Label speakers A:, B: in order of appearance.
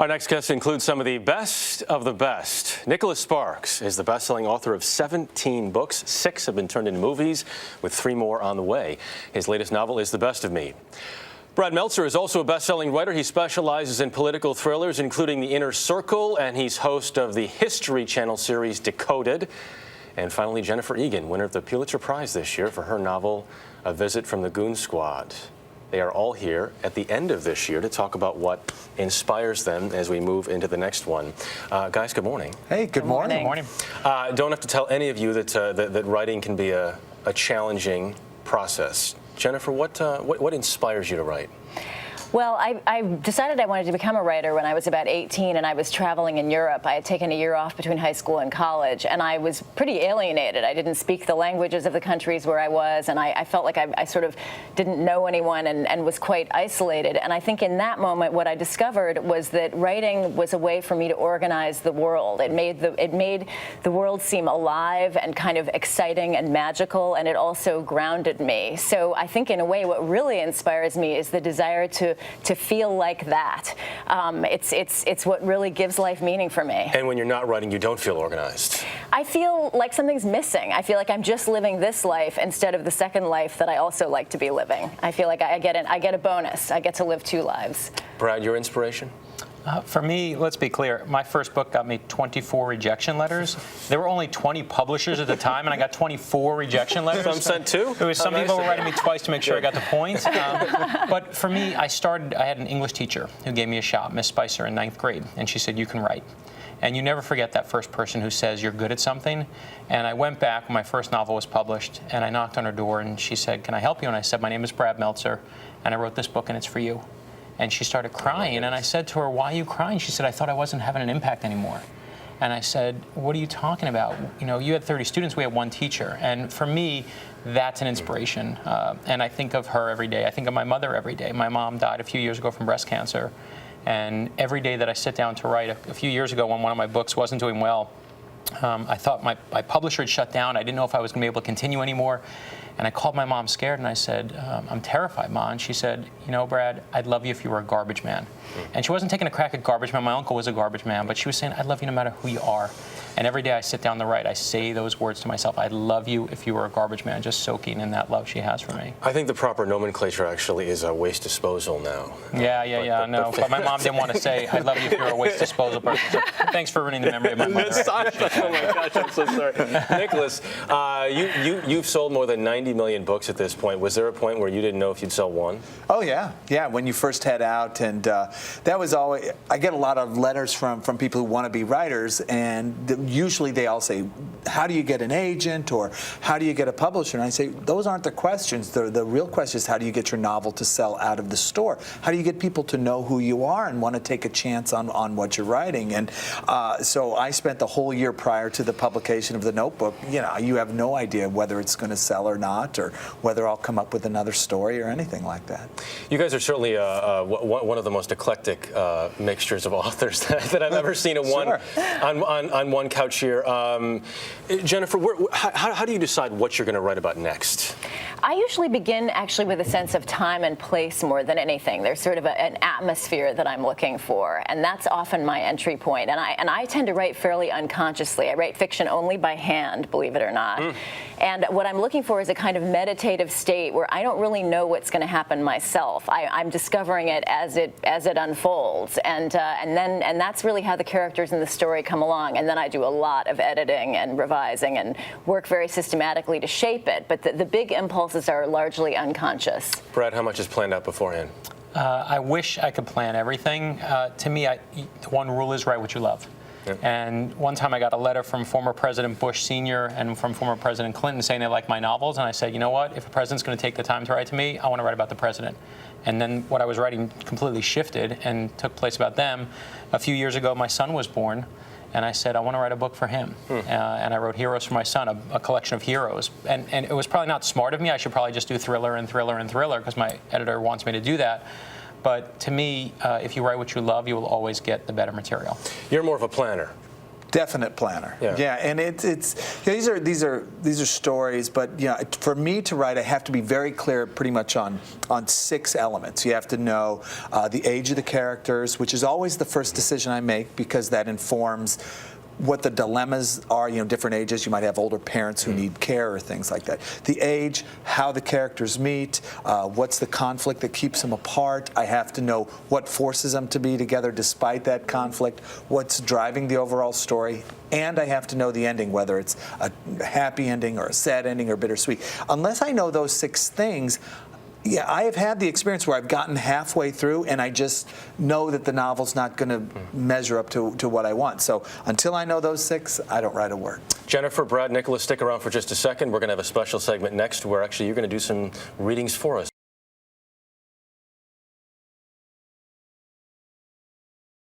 A: Our next guest includes some of the best of the best. Nicholas Sparks is the best-selling author of 17 books. 6 have been turned into movies, with 3 more on the way. His latest novel is The Best of Me. Brad Meltzer is also a best-selling writer. He specializes in political thrillers, including The Inner Circle, and he's host of the History Channel series Decoded. And finally, Jennifer Egan, winner of the Pulitzer Prize this year for her novel, A Visit from the Goon Squad. They are all here at the end of this year to talk about what inspires them as we move into the next one. Guys, good morning.
B: Hey, good morning.
C: Good morning.
A: Don't have to tell any of you that writing can be a challenging process. Jennifer, what inspires you to write?
C: Well, I decided I wanted to become a writer when I was about 18, and I was traveling in Europe. I had taken a year off between high school and college, and I was pretty alienated. I didn't speak the languages of the countries where I was, and I felt like I sort of didn't know anyone and was quite isolated. And I think in that moment, what I discovered was that writing was a way for me to organize the world. It made the world seem alive and kind of exciting and magical, and it also grounded me. So I think in a way, what really inspires me is the desire to feel like that. It's what really gives life meaning for me.
A: And when you're not writing, you don't feel organized.
C: I feel like something's missing. I feel like I'm just living this life instead of the second life that I also like to be living. I feel like I get a bonus. I get to live 2 lives.
A: Brad, your inspiration?
B: For me, let's be clear, my first book got me 24 rejection letters. There were only 20 publishers at the time, and I got 24 rejection letters.
A: Some sent 2?
B: It was some people were writing me twice to make sure I got the point. But for me, I had an English teacher who gave me a shot, Miss Spicer, in 9th grade, and she said, you can write. And you never forget that first person who says you're good at something. And I went back when my first novel was published, and I knocked on her door, and she said, can I help you? And I said, my name is Brad Meltzer, and I wrote this book, and it's for you. And she started crying, and I said to her, why are you crying? She said, I thought I wasn't having an impact anymore. And I said, what are you talking about? You know, you had 30 students, we had 1 teacher. And for me, that's an inspiration. And I think of her every day. I think of my mother every day. My mom died a few years ago from breast cancer. And every day that I sit down to write, a few years ago when one of my books wasn't doing well, I thought my publisher had shut down. I didn't know if I was going to be able to continue anymore. And I called my mom scared, and I said, I'm terrified, Ma. And she said, you know, Brad, I'd love you if you were a garbage man. And she wasn't taking a crack at garbage man. My uncle was a garbage man. But she was saying, I'd love you no matter who you are. And every day I sit down to write, I say those words to myself. I'd love you if you were a garbage man, just soaking in that love she has for me.
A: I think the proper nomenclature actually is a waste disposal now.
C: But
A: my
B: mom didn't want to say, I'd love you if you were a waste disposal person. So thanks for ruining the memory of my mother.
A: Oh my gosh, I'm so sorry. Nicholas, you've sold more than 90 million books at this point. Was there a point where you didn't know if you'd sell 1?
D: Oh, yeah. Yeah, when you first head out. And that was always, I get a lot of letters from people who want to be writers, and usually they all say, how do you get an agent, or how do you get a publisher? And I say, those aren't the questions. The real question is, how do you get your novel to sell out of the store? How do you get people to know who you are and want to take a chance on what you're writing? And so I spent the whole year prior to the publication of The Notebook, you know, you have no idea whether it's going to sell or not, or whether I'll come up with another story or anything like that.
A: You guys are certainly one of the most eclectic mixtures of authors that I've ever seen on one couch here. Jennifer, how do you decide what you're going to write about next?
C: I usually begin actually with a sense of time and place more than anything. There's sort of an atmosphere that I'm looking for, and that's often my entry point. And I tend to write fairly unconsciously. I write fiction only by hand, believe it or not. And what I'm looking for is a kind of meditative state where I don't really know what's going to happen myself. I'm discovering it as it unfolds, and that's really how the characters in the story come along. And then I do a lot of editing and revising and work very systematically to shape it. But the big impulses are largely unconscious.
A: Brad, how much is planned out beforehand?
B: I wish I could plan everything. To me, the one rule is write what you love. Yep. And one time I got a letter from former President Bush Sr. and from former President Clinton saying they like my novels, and I said, you know what, if a president's going to take the time to write to me, I want to write about the president. And then what I was writing completely shifted and took place about them. A few years ago, my son was born, and I said, I want to write a book for him. And I wrote Heroes for my son, a collection of heroes. And it was probably not smart of me. I should probably just do thriller and thriller and thriller, because my editor wants me to do that. But to me, if you write what you love, you will always get the better material.
A: You're more of a planner.
D: Definite planner.
A: Yeah.
D: And it's these are stories, but for me to write, I have to be very clear, pretty much on 6 elements. You have to know the age of the characters, which is always the first decision I make because that informs what the dilemmas are, different ages. You might have older parents who need care or things like that. The age, how the characters meet, what's the conflict that keeps them apart. I have to know what forces them to be together despite that conflict, what's driving the overall story, and I have to know the ending, whether it's a happy ending or a sad ending or bittersweet. Unless I know those 6 things, I have had the experience where I've gotten halfway through and I just know that the novel's not going to measure up to what I want. So until I know those 6, I don't write a word.
A: Jennifer, Brad, Nicholas, stick around for just a second. We're going to have a special segment next where actually you're going to do some readings for us.